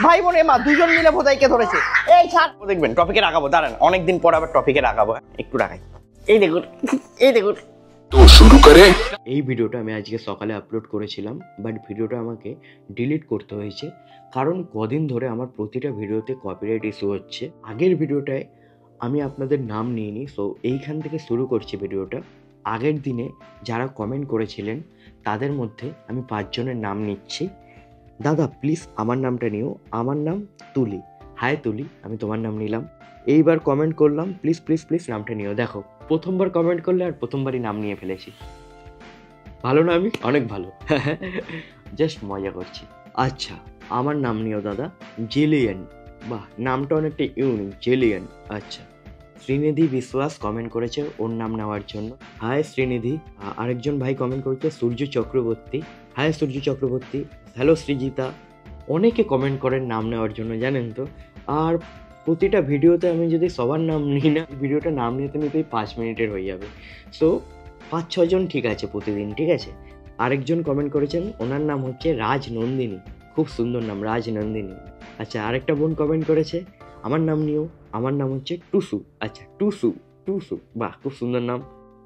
ভাই বোন মা দুজন মিলে ভোদাইকে ধরেছে। এই ছাড়, দেখবেন টপিকে রাখাবো, দাঁড়ান অনেকদিন পর আবার টপিকে রাখাবো, একটু রাখাই। এই দেখুন, এই দেখুন, তো শুরু করে। এই ভিডিওটা আমি আজকে সকালে আপলোড করেছিলাম, বাট ভিডিওটা আমাকে ডিলিট করতে হয়েছে কারণ কদিন ধরে আমার প্রতিটা ভিডিওতে কপিরাইট ইস্যু হচ্ছে। আগের ভিডিওটায় আমি আপনাদের নাম নিইনি, সো এইখান থেকে শুরু করছি ভিডিওটা। আগের দিনে যারা কমেন্ট করেছিলেন তাদের মধ্যে আমি 5 জনের নাম নিচ্ছি। দাদা প্লিজ আমার নামটা নিও, আমার নাম তুলি। হাই তুলি, আমি তোমার নাম নিলাম। এইবার কমেন্ট করলাম, প্লিজ প্লিজ প্লিজ নামটা নিও। দেখো প্রথমবার কমেন্ট করলে আর প্রথমবারই নাম নিয়ে ফেলেছি। ভালো না? আমি অনেক ভালো, জাস্ট মজা করছি। আচ্ছা আমার নাম নিও দাদা, জেলিয়ান। বাহ, নামটা অনেকটা ইউনিক, জেলিয়ান। আচ্ছা, শ্রীনিধি বিশ্বাস কমেন্ট করেছে ওর নাম নেওয়ার জন্য। হাই শ্রীনিধি। আরেকজন ভাই কমেন্ট করেছে সূর্য চক্রবর্তী। হাই সূর্য চক্রবর্তী। হ্যালো সৃজিতা। অনেকে কমেন্ট করেন নাম নেওয়ার জন্য, জানেন তো। আর প্রতিটা ভিডিওতে আমি যদি সবার নাম নিই না, ভিডিওটা নাম নিতে নিতেই 5 মিনিটের হয়ে যাবে। সো 5-6 জন ঠিক আছে প্রতিদিন, ঠিক আছে। আরেকজন কমেন্ট করেছেন, ওনার নাম হচ্ছে রাজ নন্দিনী। খুব সুন্দর নাম, রাজ নন্দিনী। আচ্ছা, আরেকটা বোন কমেন্ট করেছে আমার নাম নিও, আমার নাম হচ্ছে টুসু। আচ্ছা টুসু, টুসু, বাহ খুব সুন্দর নাম।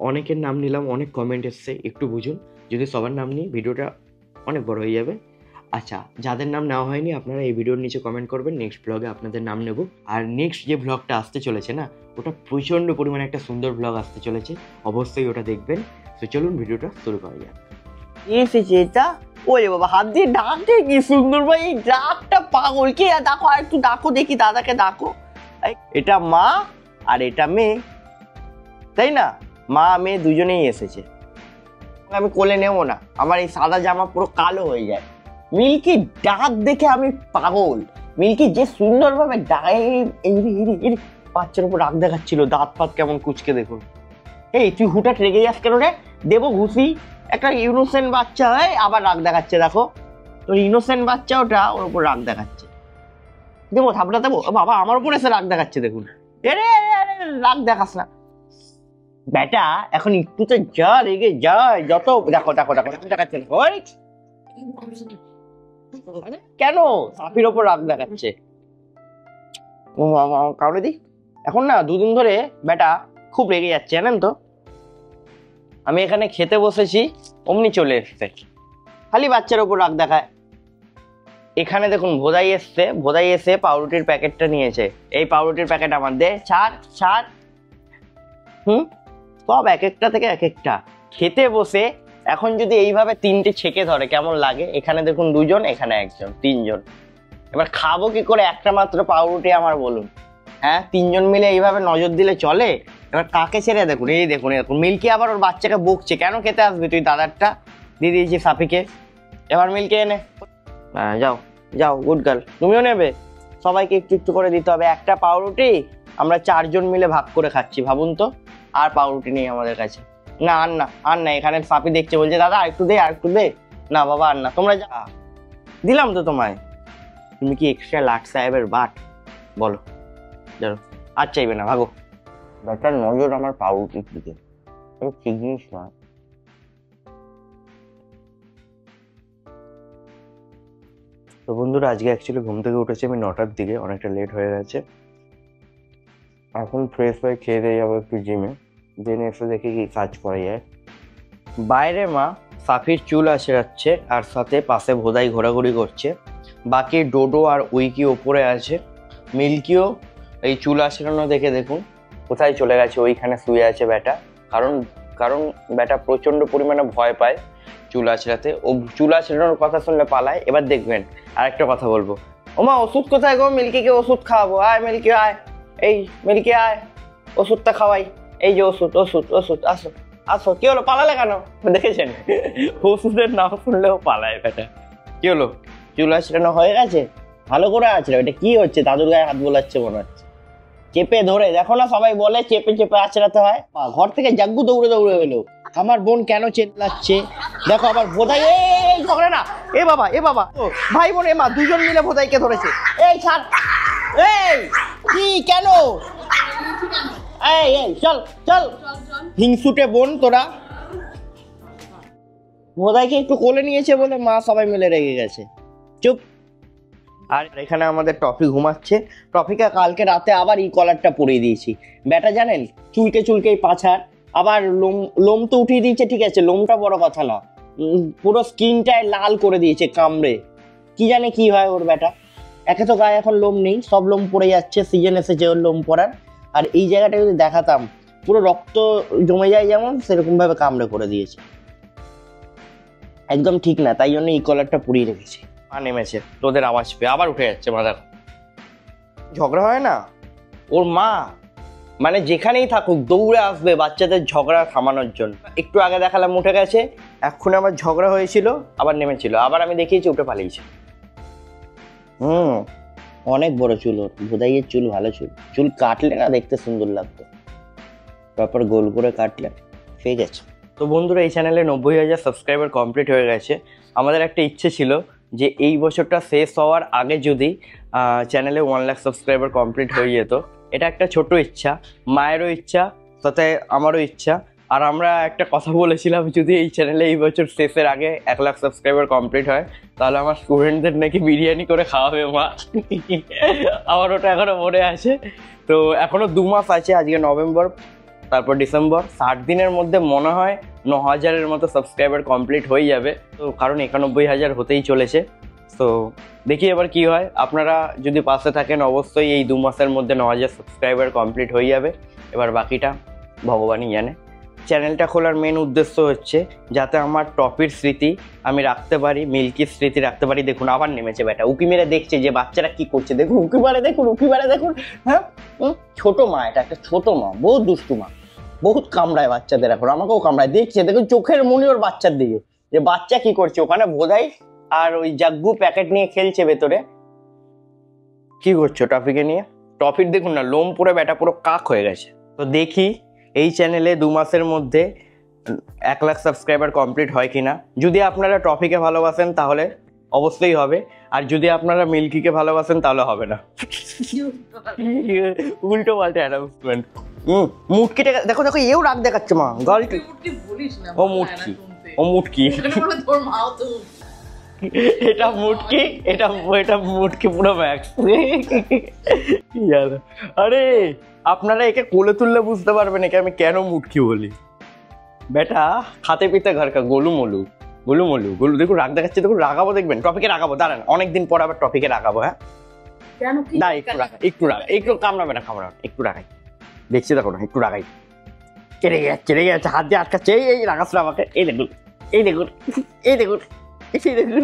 অনেকের নাম নিলাম, অনেক কমেন্ট এসছে, একটু বুঝুন। যদি সবার নাম নিই ভিডিওটা অনেক বড় হয়ে যাবে। আচ্ছা, যাদের নাম নেওয়া হয়নি আপনারা এই ভিডিওর নিচে কমেন্ট করবেন, নেক্সট ব্লগে আপনাদের নাম নেব। আর নেক্সট যে ব্লগটা আসতে চলেছে না, ওটা প্রচণ্ড পরিমাণে একটা সুন্দর ব্লগ আসতে চলেছে, অবশ্যই ওটা দেখবেন। তো চলুন ভিডিওটা শুরু করা যাক। এসেছে এটা। ওরে বাবা, হাত দিয়ে ডাকছে কি সুন্দর ভাই, এই ডাকটা পাগল। কে ডাকো, আর একটু ডাকো দেখি, দাদাকে ডাকো। এটা মা আর এটা মেয়ে, তাই না? মা মেয়ে দুজনেই এসেছে। আমি কোলে নেবো না, আমার এই সাদা জামা পুরো কালো হয়ে যায়। মিল্কি ডাক দেখে আমি পাগল। মিল্কি যে সুন্দর ভাবে ডাকে, এই বাচ্চার উপর রাগ দেখাচ্ছিল, দাঁত ফাত কেমন কুচকে দেখুন। এই তুই হুটাট রেগে যাস কেন রে? দেবো ঘুষি। একটা ইনোসেন্ট বাচ্চা হয় আবার রাগ দেখাচ্ছে, দেখো তোর ইনোসেন্ট বাচ্চা ওটা, ওর উপর রাগ দেখাচ্ছে। দেবো থাপড়া দেবো? বাবা আমার উপর এসে রাগ দেখাচ্ছে, দেখুন। এরে রাগ দেখাস না বেটা, এখন একটু তো যা রেগে যায় যত। দেখো দেখো দেখো দেখাচ্ছে কেন? সাফির ওপর রাগ দেখাচ্ছে। কারণে দি এখন না 2 দিন ধরে বেটা খুব রেগে যাচ্ছে, জানেন তো। আমি এখানে খেতে বসেছি, অমনি চলে এসছে, খালি বাচ্চার ওপর রাগ দেখায়। এখানে দেখুন ভোদাই এসছে, ভোদাই এসে পাউরুটির প্যাকেটটা নিয়েছে। এই পাউরুটির প্যাকেট আমার, দে ছাড় ছাড়। সব এক একটা থেকে এক একটা। খেতে বসে এখন যদি এইভাবে 3টে ছেঁকে ধরে কেমন লাগে? এখানে দেখুন 2 জন, এখানে 1 জন, 3 জন। এবার খাবো কি করে একটা মাত্র পাউরুটি আমার, বলুন? হ্যাঁ, 3 জন মিলে এইভাবে নজর দিলে চলে? এবার কাকে ছেড়ে দেখুন, এই দেখুন এরকম। মিল্কি আবার ওর বাচ্চাকে বকছে, কেন খেতে আসবি তুই? দাদারটা দিয়ে দিয়েছি সাফিকে, এবার মিল্কি এনে। হ্যাঁ যাও যাও, গুড গার্ল। তুমিও নেবে? সবাইকে একটু একটু করে দিতে হবে। একটা পাউরুটি আমরা 4 জন মিলে ভাগ করে খাচ্ছি, ভাবুন তো। আর পাউরুটি নেই আমাদের কাছে। না আর না, আর না। এখানে সাফি দেখছে, বলছে দাদা আর একটু দে, আর একটু দে। না বাবা আর না, তোমরা যা। দিলাম তো তোমায়। তুমি কি এক্সট্রা লাট সাহেবের বাট? বলো জানো, আর চাইবে না, ভাগো। ব্যাটার নজর আমার পাউরুটির দিকে, ঠিক জিনিস না। তো বন্ধুরা, আজকে অ্যাকচুয়ালি ঘুম থেকে উঠেছি আমি 9টার দিকে, অনেকটা লেট হয়ে গেছে। এখন ফ্রেশ হয়ে খেয়ে দিয়ে যাবো একটু জিমে, দেন এসে দেখি কি কাজ করা যায়। বাইরে মা সাফির চুল আঁচড়াচ্ছে, আর সাথে পাশে ভোদাই ঘোরাঘুরি করছে। বাকি ডোডো আর উইকি ওপরে আছে। মিল্কিও এই চুল আঁচড়ানো দেখে দেখুন কোথায় চলে গেছে, ওইখানে শুয়ে আছে ব্যাটা। কারণ ব্যাটা প্রচণ্ড পরিমাণে ভয় পায় চুল আঁচড়াতে। ও চুল আঁচড়ানোর কথা শুনলে পালায়। এবার দেখবেন আরেকটা কথা বলবো, ওমা ওষুধ কোথায় গো? মিল্কিকে ওষুধ খাওয়াবো, আয় মিল্কি আয়। এই মিল্কি আয়, ওষুধটা খাওয়াই। এই যে ওষুধ ওষুধ ওষুধ, আসো আসো। কি হলো, পালালে কেন? দেখেছেন ওষুধের নাম শুনলেও পালায় ব্যাটা। কি হলো, চুল আঁচড়ানো হয়ে গেছে? ভালো করে আঁচড়াও। এটা কি হচ্ছে? দাদুর গায়ে হাত বোলাচ্ছে মনে হচ্ছে। চেপে ধরে দেখো না, সবাই বলে চেপে চেপে আঁচড়াতে হয়। ঘর থেকে জাগ্গু দৌড়ে দৌড়ে এলো, আমার বোন কেন চেল্লাচ্ছে দেখো। আবার ভোদাই, এই ঝগড়া না। এ বাবা এ বাবা, ভাই বোন মা দুজন মিলে ভোদাইকে ধরেছে। এই ছাড়, এই কি কেন? এই এই চল চল, হিংসুটে বোন তোরা। ভোদাইকে একটু কোলে নিয়েছে বলে মা সবাই মিলে রেগে গেছে। চুপ। আর এখানে আমাদের টফি ঘুমাচ্ছে। টফিকে কালকে রাতে আবার এই কলারটা পরিয়ে দিয়েছি। ব্যাটা জানেন, চুলকে চুলকে এই পাছার আবার লোম লোম তো উঠিয়ে দিয়েছে, ঠিক আছে, লোমটা বড় কথা না, পুরো স্কিনটায় লাল করে দিয়েছে কামড়ে। কি জানে কি হয় ওর ব্যাটা। একে তো গায়ে এখন লোম নেই, সব লোম পড়ে যাচ্ছে, সিজন এসেছে ওর লোম পড়ার। আর এই জায়গাটা যদি দেখাতাম, পুরো রক্ত জমে যায় যেমন, সেরকম ভাবে কামড়ে করে দিয়েছে। একদম ঠিক না, তাই জন্য এই কলারটা পুড়িয়ে রেখেছি। পা নেমেছে তোদের আওয়াজ পেয়ে, আবার উঠে যাচ্ছে মাথার। ঝগড়া হয় না, ওর মা মানে যেখানেই থাকুক দৌড়ে আসবে বাচ্চাদের ঝগড়া থামানোর জন্য। একটু আগে দেখালাম উঠে গেছে, এখন আবার ঝগড়া হয়েছিল, আবার নেমেছিল, আবার আমি দেখিয়েছি উঠে পালিয়েছে। অনেক বড় চুল ওর, ভোদাইয়ের চুল ভালো চুল। চুল কাটলে না দেখতে সুন্দর লাগতো, তারপর গোল করে কাটলে ঠিক আছে। তো বন্ধুরা, এই চ্যানেলে 90,000 সাবস্ক্রাইবার কমপ্লিট হয়ে গেছে। আমাদের একটা ইচ্ছে ছিল যে এই বছরটা শেষ হওয়ার আগে যদি চ্যানেলে 1 লাখ সাবস্ক্রাইবার কমপ্লিট হয়ে যেত। এটা একটা ছোট ইচ্ছা, মায়েরও ইচ্ছা, সাথে আমারও ইচ্ছা। আর আমরা একটা কথা বলেছিলাম, যদি এই চ্যানেলে এই বছর শেষের আগে 1 লাখ সাবস্ক্রাইবার কমপ্লিট হয়, তাহলে আমার স্টুডেন্টদের নাকি বিরিয়ানি করে খাওয়াবে মা। আমার ওটা এখনো মনে আছে। তো এখনো 2 মাস আছে, আজকে নভেম্বর, তারপর ডিসেম্বর। 60 দিনের মধ্যে মনে হয় 9,000-এর মতো সাবস্ক্রাইবার কমপ্লিট হয়ে যাবে। তো কারণ 91,000 হতেই চলেছে। তো দেখি এবার কি হয়। আপনারা যদি পাশে থাকেন, অবশ্যই এই 2 মাসের মধ্যে 9,000 সাবস্ক্রাইবার কমপ্লিট হয়ে যাবে। এবার বাকিটা ভগবানই জানে। চ্যানেলটা খোলার মেন উদ্দেশ্য হচ্ছে যাতে আমার টপির স্মৃতি আমি রাখতে পারি, মিল্কির স্মৃতি রাখতে পারি। দেখুন আবার নেমেছে বেটা, উকি মেরে দেখছে যে বাচ্চারা কি করছে। দেখুন উকি মারে, দেখুন উকি মারে, দেখুন। হ্যাঁ, ছোট মা, এটা একটা ছোট মা, বহুত দুষ্টু মা, বহুত কামড়ায় বাচ্চাদের, এখন আমাকেও কামড়ায়। দেখছে, দেখুন চোখের মনি ওর বাচ্চার দিকে, যে বাচ্চা কি করছে। ওখানে ভোদাই আর ওই জাগ্গু প্যাকেট নিয়ে খেলছে ভেতরে। কি করছো টফিকে নিয়ে? টফির দেখুন না লোম পুরো ব্যাটা পুরো কাক হয়ে গেছে। তো দেখি এই চ্যানেলে 2 মাসের মধ্যে 1 লাখ সাবস্ক্রাইবার কমপ্লিট হয় কিনা। যদি আপনারা টফিকে ভালোবাসেন তাহলে অবশ্যই হবে, আর যদি আপনারা মিল্কিকে ভালোবাসেন তাহলে হবে না। উল্টো পাল্টে অ্যানাউন্সমেন্ট। মুটকিটা দেখো, দেখো এও রাগ দেখাচ্ছে মা। গালটি ও মুটকি, ও মুটকি, এটা মুটকি, এটা এটা মুটকি পুরো ম্যাক্স। আরে আপনারা একে কোলে তুললে বুঝতে পারবেন একে আমি কেন মুটকি বলি। বেটা খাতে পিতে ঘর কা গোলু মলু, গোলু মলু, গোলু। দেখুন রাগ দেখাচ্ছে, দেখুন রাগাবো, দেখবেন টপিকে রাগাবো। দাঁড়ান, অনেকদিন পর আবার টপিকে রাগাবো। হ্যাঁ না, একটু রাগা, একটু রাগা, একটু কামড়াবে না, কামড়াবে, একটু রাগাই। দেখছি দেখো না, একটু রাগাই। চেড়ে যাচ্ছে, চেড়ে যাচ্ছে, হাত দিয়ে আটকাচ্ছে। এই রাগাস না আমাকে। এই দেখুন, এই দেখুন, এই দেখুন, এই দেখুন,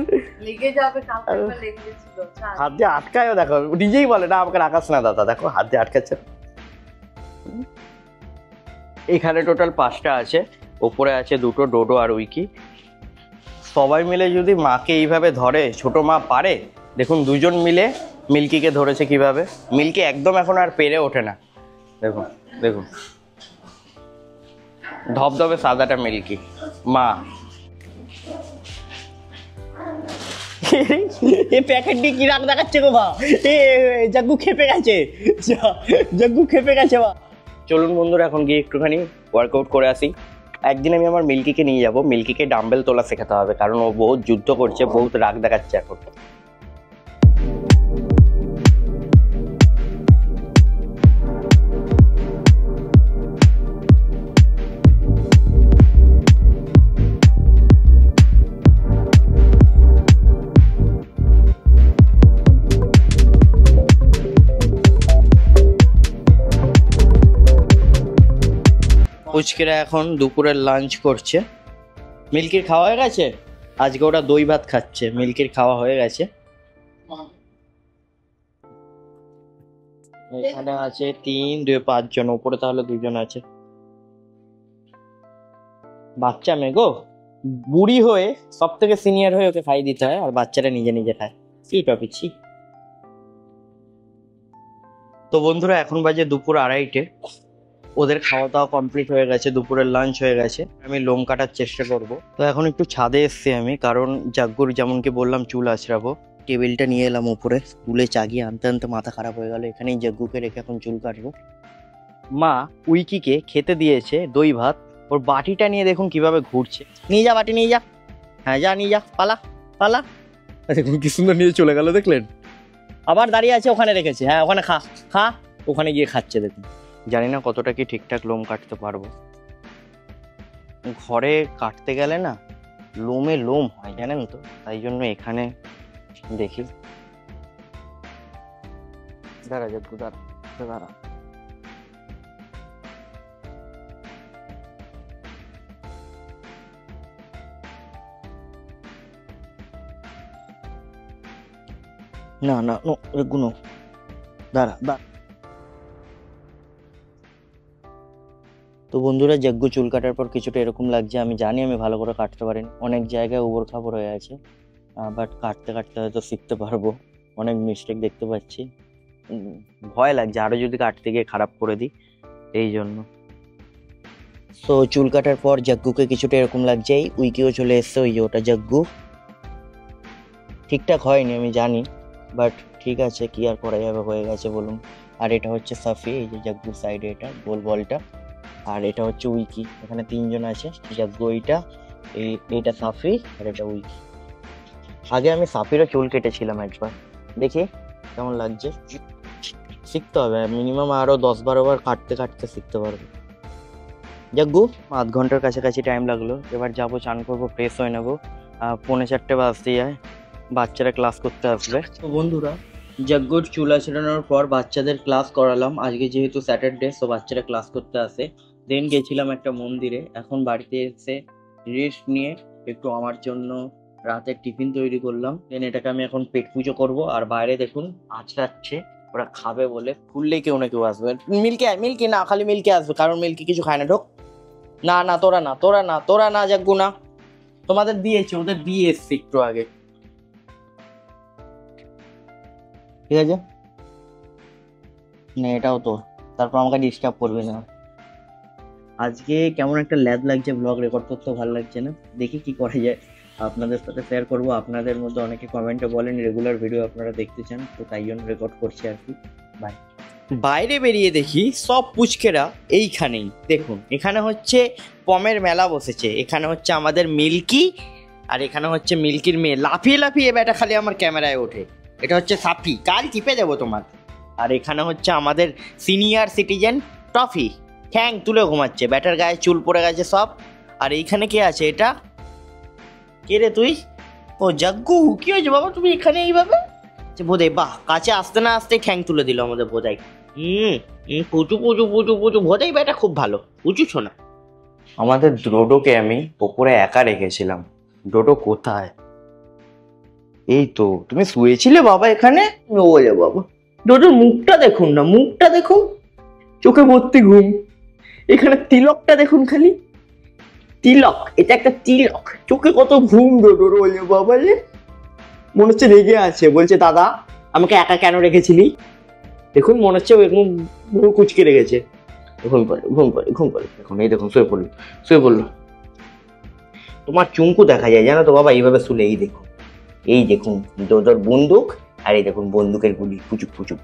হাত দিয়ে আটকায়। দেখো নিজেই বলে না আমাকে রাগাস না দাদা, দেখো হাত দিয়ে আটকাচ্ছে। এখানে টোটাল 5টা আছে, ওপরে আছে 2টো, ডোডো আর উইকি। সবাই মিলে যদি মাকে এইভাবে ধরে, ছোট মা পারে। দেখুন 2জন মিলে মিল্কিকে ধরেছে কিভাবে। মিল্কি একদম এখন আর পেরে ওঠে না। দেখুন, দেখুন ধবধবে সাদাটা মিল্কি। মা এই প্যাকেট দিয়ে কি রাগ দেখাচ্ছে গো মা। এ জাগ্গু খেপে গেছে, জাগ্গু খেপে গেছে মা। চলুন বন্ধুরা, এখন গিয়ে একটুখানি ওয়ার্কআউট করে আসি। একদিন আমি আমার মিল্কিকে নিয়ে যাব, মিল্কিকে ডাম্বেল তোলা শেখাতে হবে, কারণ ও বহুত যুদ্ধ করছে, বহুত রাগ দেখাচ্ছে এখন। পুচকিরা এখন দুপুরের লাঞ্চ করছে। মিল্কির খাওয়া হয়ে গেছে, আজকে ওরা দই ভাত খাচ্ছে। মিল্কির খাওয়া হয়ে গেছে। এখানে আছে 3, 2, 5 জন, উপরে তাহলে 2 জন আছে। বাচ্চা মেয়ে গো, বুড়ি হয়ে সব থেকে সিনিয়র হয়ে ওকে খাই দিতে হয়, আর বাচ্চারা নিজে নিজে খায়। কি টপিছি। তো বন্ধুরা, এখন বাজে দুপুর 2:30। ওদের খাওয়া দাওয়া কমপ্লিট হয়ে গেছে, দুপুরের লাঞ্চ হয়ে গেছে। আমি লোম কাটার চেষ্টা করব। তো এখন একটু ছাদে এসছি আমি, কারণ জাগ্গুর যেমনকি বললাম চুল আঁচড়াবো। টেবিলটা নিয়ে এলাম উপরে, তুলে চাগিয়ে আনতে আনতে মাথা খারাপ হয়ে গেল। এখানেই জাগ্গুকে রেখে এখন চুল কাটবো। মা উইকিকে খেতে দিয়েছে দই ভাত। ওর বাটিটা নিয়ে দেখুন কিভাবে ঘুরছে। নিয়ে যা বাটি, নিয়ে যা। হ্যাঁ যা, নিয়ে যা, পালা পালা। দেখুন কি সুন্দর নিয়ে চলে গেল, দেখলেন? আবার দাঁড়িয়ে আছে, ওখানে রেখেছে। হ্যাঁ ওখানে খা খা, ওখানে গিয়ে খাচ্ছে দেখুন। জানি না কতটা কি ঠিকঠাক লোম কাটতে পারবো। ঘরে কাটতে গেলে না লোমে লোম হয় জানেন তো, তাই জন্য এখানে দেখি। দাঁড়া যাবো, দাঁড়া দাঁড়া। না না নো গুনো, দাঁড়া দাঁড়া। তো বন্ধুরা, যজ্ঞ চুল কাটার পর কিছুটা এরকম লাগছে। আমি জানি আমি ভালো করে কাটতে পারিনি, অনেক জায়গায় উবড় খাবড় হয়ে আছে, বাট কাটতে কাটতে হয়তো শিখতে পারবো। অনেক মিস্টেক দেখতে পাচ্ছি, ভয় লাগছে আরো যদি কাটতে গিয়ে খারাপ করে দিই, এই জন্য। তো চুল কাটার পর যজ্ঞকে কিছুটা এরকম লাগছে। এই উইকিও চলে এসছে, ওই যে ওটা যজ্ঞ। ঠিকঠাক হয়নি আমি জানি, বাট ঠিক আছে, কি আর করা যাবে, হয়ে গেছে বলুন। আর এটা হচ্ছে সাফি, এই যে যজ্ঞুর সাইডে এটা গোল বলটা। আর এটা হচ্ছে উইকি, এখানে তিনজন আছে, যজ্ঞ এইটা, এইটা সাফি, আর এটা উইকি। আগে আমি সাফিরও চুল কেটেছিলাম একবার, দেখি কেমন লাগছে। শিখতে হবে মিনিমাম, আরো 10-12 বার কাটতে কাটতে শিখতে পারবে। যজ্ঞু, আধ ঘন্টার কাছাকাছি টাইম লাগলো। এবার যাবো, চান করবো, ফ্রেশ হয়ে নেবো। 3:45 বাজতে যায়, বাচ্চারা ক্লাস করতে আসবে। তো বন্ধুরা, যজ্ঞর চুল আঁচড়ানোর পর বাচ্চাদের ক্লাস করালাম। আজকে যেহেতু স্যাটারডে, তো বাচ্চারা ক্লাস করতে আসে। দেন গেছিলাম একটা মন্দিরে। এখন বাড়িতে এসে রেস্ট নিয়ে একটু আমার জন্য রাতের টিফিন তৈরি করলাম। দেন এটাকে আমি এখন পেট পুজো করবো। আর বাইরে দেখুন আঁচড়াচ্ছে, ওরা খাবে বলে। খুললেই কেউ না কেউ আসবে। মিল্কি আয়, মিল্কি না, খালি মিল্কি আসবে, কারণ মিল্কি কিছু খায় না। ঢোক। না না, তোরা না, তোরা না, তোরা না, যজ্ঞ না, তোমাদের দিয়েছে, ওদের দিয়ে এসছে একটু আগে, ঠিক আছে না, এটাও তো, তারপর আমাকে ডিস্টার্ব করবে না। আজকে কেমন একটা ল্যাদ লাগছে, ব্লগ রেকর্ড করতেও ভালো লাগছে না। দেখি কি করা যায়, আপনাদের সাথে শেয়ার করব। আপনাদের মধ্যে অনেকে কমেন্টে বলেন রেগুলার ভিডিও আপনারা দেখতে চান, তো তাই জন্য রেকর্ড করছি আর কি। বাই। বাইরে বেরিয়ে দেখি সব পুচকেরা এইখানেই দেখুন। এখানে হচ্ছে পমের মেলা বসেছে। এখানে হচ্ছে আমাদের মিল্কি, আর এখানে হচ্ছে মিল্কির মেয়ে। লাফিয়ে লাফিয়ে বেটা খালি আমার ক্যামেরায় ওঠে। এটা হচ্ছে সাফি, কাল টিপে দেবো তোমার। আর এখানে হচ্ছে আমাদের সিনিয়র সিটিজেন টফি, ঠ্যাং তুলে ঘুমাচ্ছে, ব্যাটার গায়ে চুল পড়ে গেছে সব। আর এইখানে কে আছে, এটা কে রে তুই? ও যজ্ঞু, কি হয়েছে বাবা তুমি এখানে এইভাবে? বোধাই, বাহ, কাছে আসতে না আসতে ঠ্যাং তুলে দিল আমাদের বোধাই। পুচু পুচু পুচু পুচু, বোধাই ব্যাটা খুব ভালো, পুচু শোনা। আমাদের ডোডোকে আমি ওপরে একা রেখেছিলাম। ডোডো কোথায়? এই তো, তুমি শুয়েছিলে বাবা এখানে? ওলে বাবা, ডোডোর মুখটা দেখুন না, মুখটা দেখুন, চোখে ভর্তি ঘুম। এখানে তিলকটা দেখুন খালি, তিলক, এটা একটা তিলক, চোখে কত ঘুম ডোডোর। ওলে বাবা রে, মনে হচ্ছে রেগে আছে, বলছে দাদা আমাকে একা কেন রেখেছিলি। দেখুন মনে হচ্ছে এরকম কুচকে রেখেছে। ঘুম পড়ে ঘুম পড়ে ঘুম পড়ে, দেখুন এই দেখুন শুয়ে পড়লো, শুয়ে পড়লো। তোমার চুমকু দেখা যায় জানো তো বাবা, এইভাবে শুলে। এই দেখুন, এই দেখুন ডোডোর বন্দুক, আর এই দেখুন বন্দুকের গুলি, পুচুক পুচুক।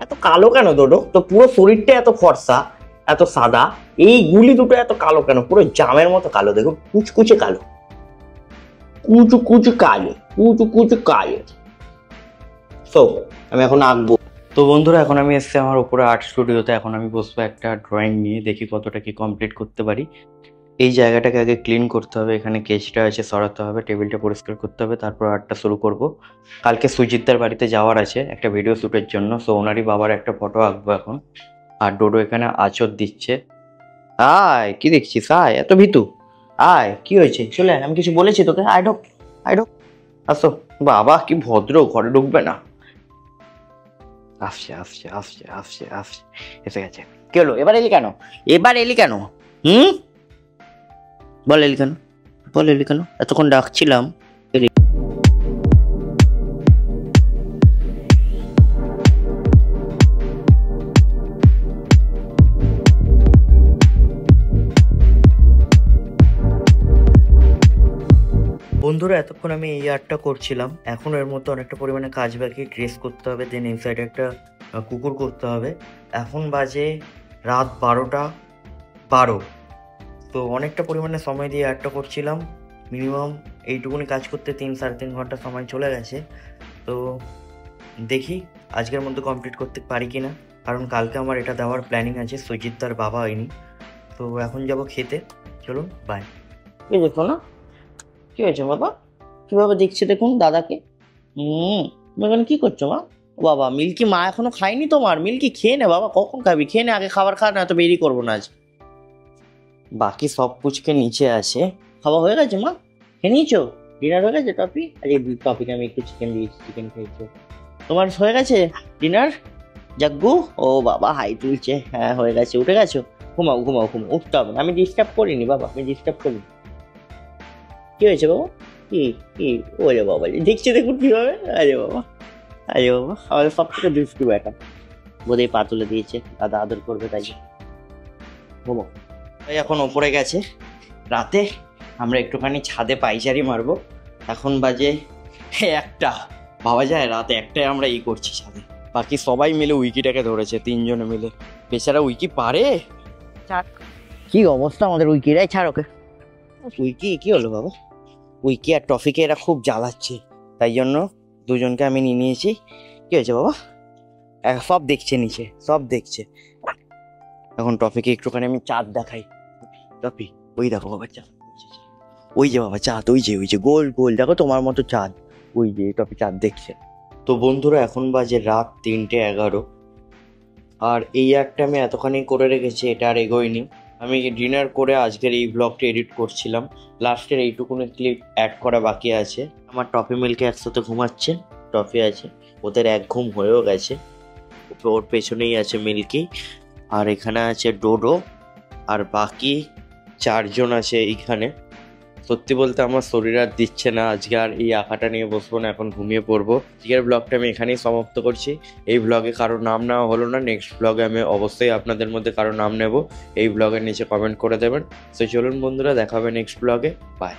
এত কালো কেন ডোডো? তো পুরো শরীরটা এত ফর্সা, এত সাদা, এই গুলি দুটো এত কালো কেন? পুরো জামের মতো কালো, দেখুন কুচকুচে কালো, কুচু কুচু কালো, কুচু কুচু কালো। সো আমি এখন আঁকবো। তো বন্ধুরা, এখন আমি এসেছি আমার উপরে আর্ট স্টুডিওতে। এখন আমি বসবো একটা ড্রয়িং নিয়ে, দেখি কতটা কি কমপ্লিট করতে পারি। এই জায়গাটাকে আগে ক্লিন করতে হবে, এখানে কেচটা আছে সরাতে হবে, টেবিলটা পরিষ্কার করতে হবে, তারপর আর্টটা শুরু করব। কালকে সুজিতদার বাড়িতে যাওয়ার আছে একটা ভিডিও শ্যুটের জন্য, সো ওনারই বাবার একটা ফটো আঁকবো এখন। আর ডোডো এখানে আঁচড় দিচ্ছে। আয়, কি দেখছিস? আয়, এত ভীতু, আয়, কি হয়েছে? চলে আয়, আমি কিছু বলেছি তোকে? আয় ঢোক, আয় ঢোক, আসো। বাবা কি ভদ্র, ঘরে ঢুকবে না। আসছে আসছে আসছে আসছে আসছে, এসে গেছে। কি হলো, এবার এলি কেন? এবার এলি কেন? বল এলি কেন? বল এলি কেন? এতক্ষণ ডাকছিলাম। বন্ধুরা, এতক্ষণ আমি এই আর্টটা করছিলাম। এখন এর মধ্যে অনেকটা পরিমাণে কাজ বাকি, ড্রেস করতে হবে, দেন এই সাইডে একটা কুকুর করতে হবে। এখন বাজে রাত 12:12। তো অনেকটা পরিমাণে সময় দিয়ে আর্টটা করছিলাম। মিনিমাম এইটুকুনি কাজ করতে 3-3.5 ঘন্টা সময় চলে গেছে। তো দেখি আজকের মধ্যে কমপ্লিট করতে পারি কি না, কারণ কালকে আমার এটা দেওয়ার প্ল্যানিং আছে। সুজিত তার বাবা হয়নি, তো এখন যাব খেতে। চলুন বাই। কি দেখো না, কি হয়েছে বাবা? কিভাবে দেখছে দেখুন দাদাকে। তুমি এখন কি করছো মা? ও বাবা, মিল্কি মা এখনো খায়নি তোমার। মিল্কি খেয়ে নে বাবা, কখন খাবি? খেয়ে নে আগে, খাবার খা, না তো বেরিয়ে করবো না আজ। বাকি সব পুচকে নিচে আছে। খাওয়া হয়ে গেছে মা? খেয়ে নিয়েছো? ডিনার হয়ে গেছে টপি? আরে টপিকে আমি একটু চিকেন দিয়েছি, চিকেন খেয়েছো। তোমার হয়ে গেছে ডিনার? জাগ্গু, ও বাবা হাই তুলছে। হ্যাঁ হয়ে গেছে, উঠে গেছো? ঘুমাও ঘুমাও ঘুমাও, উঠতে হবে না। আমি ডিস্টার্ব করিনি বাবা, আমি ডিস্টার্ব করিনি। কি হয়েছে বাবা? কি কি? ওরে বাবা, দেখছে দেখুন কিভাবে। আরে বাবা, আরে বাবা, আমাদের সব থেকে দুষ্টু ব্যাটা। বোধহয় পা তুলে দিয়েছে, দাদা আদর করবে তাই। ঘুমাও। ভাই এখন ওপরে গেছে। রাতে আমরা একটুখানি ছাদে পাইচারি মারবো। এখন বাজে 1টা। ভাবা যায় রাতে 1টায় আমরা করছি ছাদে। বাকি সবাই মিলে উইকিটাকে ধরেছে, 3জনে মিলে। বেচারা উইকি পারে। কি অবস্থা আমাদের উইকিরাই, ছাড় ওকে। উইকি কি হলো বাবা? উইকি আর টফিকে এরা খুব জ্বালাচ্ছে, তাই জন্য দুজনকে আমি নিয়ে নিয়েছি। কি হয়েছে বাবা? সব দেখছে নিচে, সব দেখছে। এখন টফিকে একটুখানি আমি চাঁদ দেখাই। টফি, ওই দেখো বাবা চাঁদ। ওই যে বাবা চাঁদ, ওই যে গোল গোল, দেখো তোমার মতো চাঁদ। ওই যে টফি চাঁদ দেখছে। তো বন্ধুরা এখন বাজে রাত 3:11। আর এই একটা আমি এতখানি করে রেখেছি, এটা আর এগোয়নি। আমি ডিনার করে আজকের এই ব্লগটি এডিট করছিলাম। লাস্টের এইটুকুনি ক্লিপ অ্যাড করা বাকি আছে। আমার টফি মিল্কে একসাথে ঘুমাচ্ছে, টফি আছে, ওদের এক ঘুম হয়েও গেছে। ওর পেছনেই আছে মিল্কি, আর এখানে আছে ডোডো, আর বাকি 4জন আছে এইখানে। সত্যি বলতে আমার শরীর আর দিচ্ছে না, আজকে আর এই আঁকাটা নিয়ে বসবো না, এখন ঘুমিয়ে পড়বো। আজকের ব্লগটা আমি এখানেই সমাপ্ত করছি। এই ব্লগে কারোর নাম নেওয়া হলো না, নেক্সট ব্লগে আমি অবশ্যই আপনাদের মধ্যে কারো নাম নেব। এই ব্লগের নিচে কমেন্ট করে দেবেন। তো চলুন বন্ধুরা, দেখা হবে নেক্সট ব্লগে। বাই।